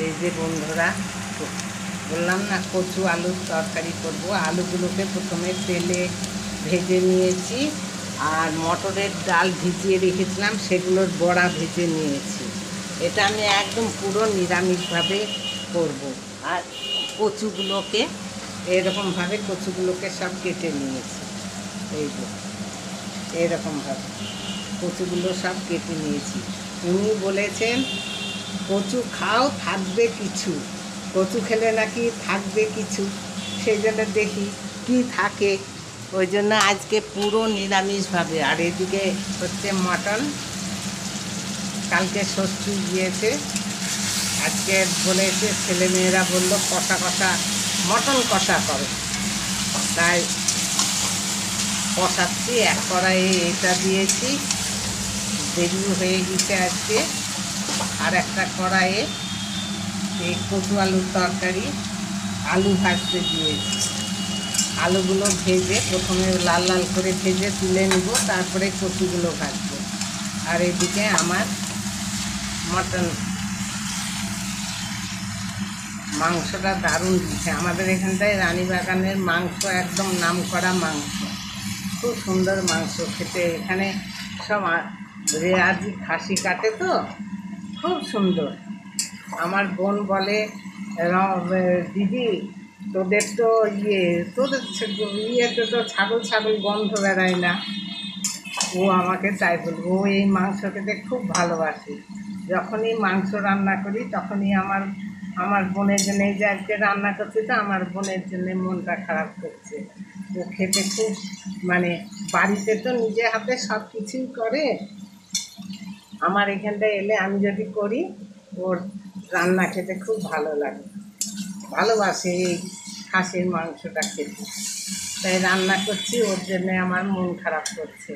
এই যে বন্ধুরা, বললাম না কচু আলুর তরকারি করব। আলুগুলোকে প্রথমে তেলে ভেজে নিয়েছি, আর মটরের ডাল ভিজিয়ে রেখেছিলাম, সেগুলোর বড়া ভেজে নিয়েছি। এটা আমি একদম পুরো নিরামিষভাবে করব। আর কচুগুলোকে এরকমভাবে কচুগুলোকে সব কেটে নিয়েছি। এই যে এরকমভাবে কচুগুলো সব কেটে নিয়েছি। উনি বলেছেন কচু খাও, থাকবে কিছু। কচু খেলে নাকি থাকবে কিছু, সেই জন্য দেখি কি থাকে। ওই জন্য আজকে পুরো নিরামিষভাবে। আর এদিকে হচ্ছে মটন, কালকে ষষ্ঠী গিয়েছে, আজকে বলেছে ছেলেমেয়েরা বললো কষা কষা মটন কষা করো, তাই কষাচ্ছি। এক কড়াইয়ে এটা দিয়েছি, দেরি হয়ে গেছে আজকে। আর একটা কড়াইয়ে এই কচু আলুর তরকারি আলু ভাজতে দিয়েছি। আলুগুলো ভেজে প্রথমে লাল লাল করে ভেজে তুলে নিব, তারপরে কচুগুলো ভাজবো। আর এদিকে আমার মটন মাংসটা দারুণ দিচ্ছে। আমাদের এখানটায় রানীবাগানের মাংস একদম নামকরা মাংস, খুব সুন্দর মাংস খেতে। এখানে সব রেয়াজি খাসি কাটে তো, খুব সুন্দর। আমার বোন বলে, দিদি তোদের তো ইয়েতে তো ছাগল গন্ধ বেড়ায় না। ও আমাকে তাই বলবো, ও এই মাংস খেতে খুব ভালোবাসে। যখনই মাংস রান্না করি তখনই আমার বোনের জন্য, এই যে আজকে রান্না করছে তো আমার বোনের জন্য মনটা খারাপ করছে। ও খেতে খুব, মানে বাড়িতে তো নিজে হাতে সব কিছুই করে, আমার এখানটায় এলে আমি যদি করি ওর রান্না খেতে খুব ভালো লাগে, ভালোবাসে এই খাসির মাংসটা খেতে। তাই রান্না করছি, ওর জন্যে আমার মন খারাপ করছে।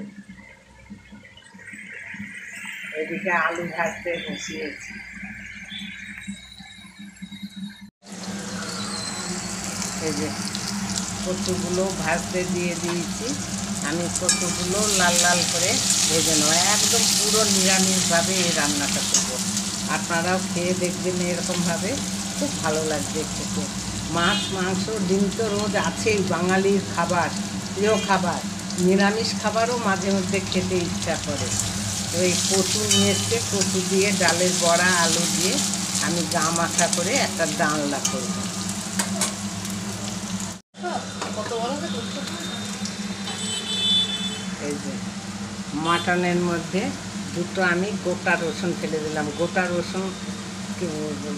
এদিকে আলু ভাজতে বসিয়েছি। এই যে কচুগুলো ভাজতে দিয়ে দিয়েছি। আমি কচুগুলো লাল লাল করে ভেজে নেব। একদম পুরো নিরামিষভাবে এই রান্নাটা করবো। আপনারাও খেয়ে দেখবেন এরকমভাবে, খুব ভালো লাগবে খেতে। মাছ মাংস ডিম তো রোজ আছেই, বাঙালির খাবার, প্রিয় খাবার। নিরামিষ খাবারও মাঝে মধ্যে খেতে ইচ্ছা করে। তো এই কচু নিয়ে এসে কচু দিয়ে ডালের বড়া আলু দিয়ে আমি গা মাখা করে একটা ডালনা করব। এই যে মাটনের মধ্যে দুটো আমি গোটা রসুন ফেলে দিলাম। গোটা রসুন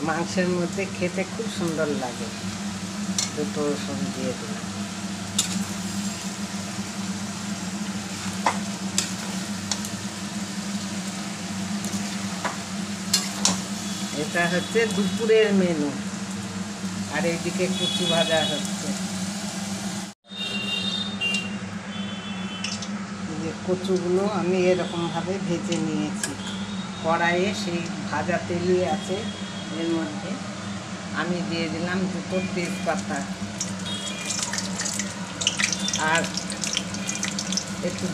মাংসের মধ্যে খেতে খুব সুন্দর লাগে। দুটো রসুন দিয়ে দিলাম। এটা হচ্ছে দুপুরের মেনু। আর এইদিকে কচু ভাজা হচ্ছে। যে কচুগুলো আমি এরকমভাবে ভেজে নিয়েছি। কড়াইয়ে সেই ভাজা তেলই আছে, এর মধ্যে আমি দিয়ে দিলাম দুটো তেজপাতা আর একটু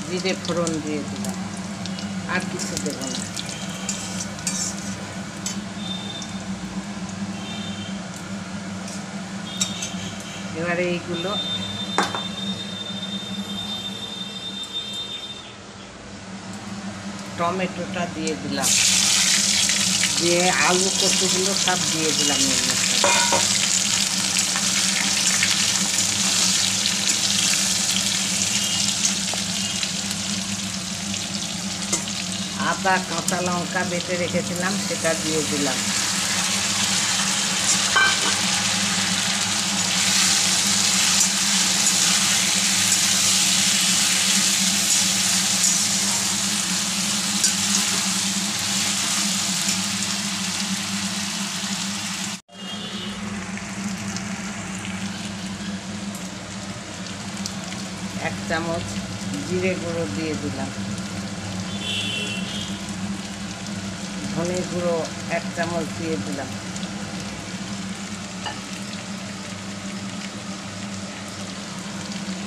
জিরে ফোড়ন দিয়ে দিলাম। আর কিছু দেব না। এবারে এইগুলো টমেটোটা দিয়ে দিলাম, দিয়ে আলু কচুগুলো সব দিয়ে দিলাম এর মধ্যে। আদা কাঁচা লঙ্কা বেটে রেখেছিলাম, সেটা দিয়ে দিলাম। এক চামচ জিরে গুঁড়ো দিয়ে দিলাম। ধনে গুঁড়ো 1 চামচ দিয়ে দিলাম।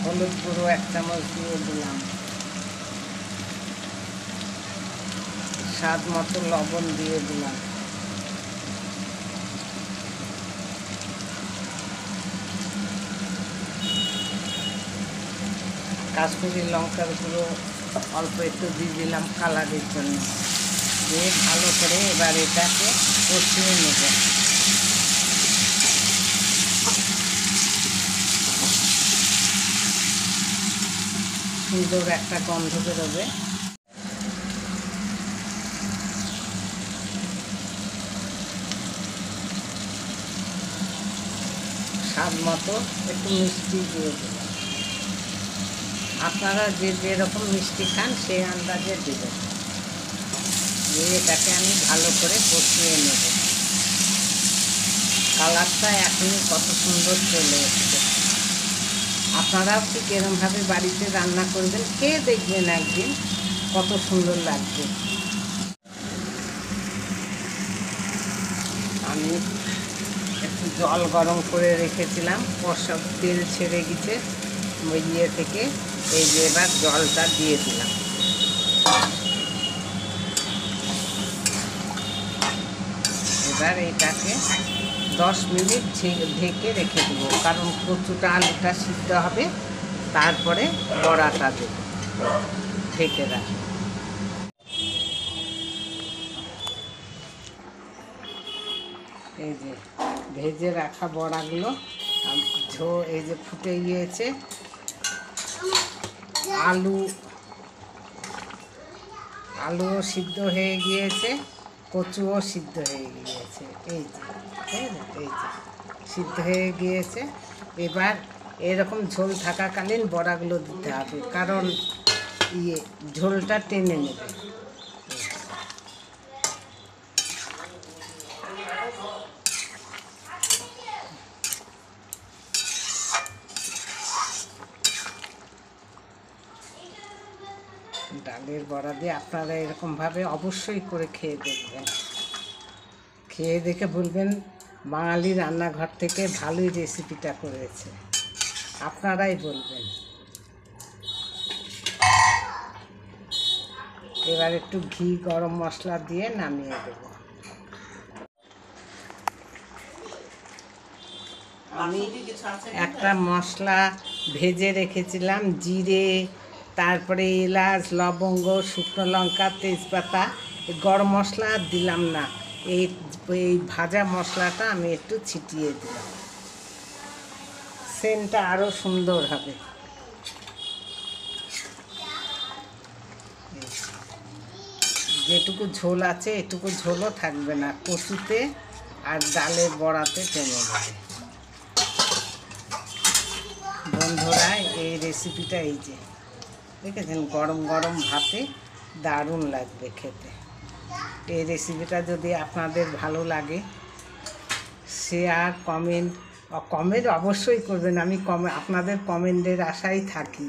হলুদ গুঁড়ো 1 চামচ দিয়ে দিলাম। স্বাদ মতো লবণ দিয়ে দিলাম। কাশ্মীরি লঙ্কার গুঁড়ো অল্প একটু দিয়ে দিলাম কালারের জন্য। দিয়ে ভালো করে এবার এটাকে কষিয়ে নেব। সুন্দর একটা গন্ধ বেরোবে। স্বাদ মতো একটু মিষ্টি দিয়ে দেব। আপনারা যে যেরকম মিষ্টি খান সেই আন্দাজে দেবেন। দিয়ে এটাকে আমি ভালো করে কষিয়ে নেব। কালারটা এখনই কত সুন্দর চলে এসেছে। আপনারাও ঠিক এরমভাবে বাড়িতে রান্না করবেন, খেয়ে দেখবেন একদিন কত সুন্দর লাগবে। আমি একটু জল গরম করে রেখেছিলাম, কষা তেল ছেড়ে গেছে ওই থেকে। এই যে এবার জলটা দিয়ে দিলাম। এবার এটাকে 10 মিনিট ঢেকে রেখে দেবো, কারণ কচুটা আলুটা সিদ্ধ হবে, তারপরে বড়াটা দেবো। ঢেকে রাখবো। এই যে ভেজে রাখা বড়াগুলো এই যে ফুটে গিয়েছে। আলুও সিদ্ধ হয়ে গিয়েছে, কচুও সিদ্ধ হয়ে গিয়েছে। এই যে সিদ্ধ হয়ে গিয়েছে। এবার এরকম ঝোল থাকাকালীন বড়াগুলো দিতে হবে, কারণ ঝোলটা টেনে নেবে। ডালের বড়া দিয়ে আপনারা এরকমভাবে অবশ্যই করে খেয়ে দেখবেন। খেয়ে দেখে বলবেন বাঙালি রান্নাঘর থেকে ভালোই রেসিপিটা করেছে, আপনারাই বলবেন। এবার একটু ঘি গরম মশলা দিয়ে নামিয়ে দেব। আমি একটা মশলা ভেজে রেখেছিলাম, জিরে, তারপরে এলাচ, লবঙ্গ, শুকনো লঙ্কা, তেজপাতা। গরম মশলা আর দিলাম না, এই ভাজা মশলাটা আমি একটু ছিটিয়ে দিলাম, সেন্টটা আরও সুন্দর হবে। যেটুকু ঝোল আছে এটুকু ঝোলও থাকবে না, কচুতে আর ডালের বড়াতে টেনে নেবে। বন্ধুরা, এই রেসিপিটা এই যে দেখেছেন, গরম গরম ভাতে দারুণ লাগবে খেতে। এই রেসিপিটা যদি আপনাদের ভালো লাগে, শেয়ার, কমেন্ট অবশ্যই করবেন। আমি আপনাদের কমেন্টের আশায় থাকি।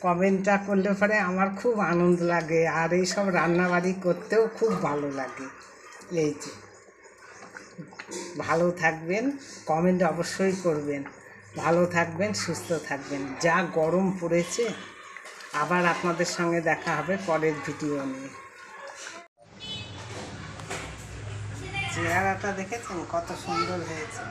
কমেন্টটা করলে পরে আমার খুব আনন্দ লাগে, আর এইসব রান্নাবাড়ি করতেও খুব ভালো লাগে। এই যে ভালো থাকবেন, কমেন্ট অবশ্যই করবেন। ভালো থাকবেন, সুস্থ থাকবেন। যা গরম পড়েছে। আবার আপনাদের সঙ্গে দেখা হবে পরের ভিডিও নিয়ে। চেহারাটা দেখেছেন কত সুন্দর হয়েছে।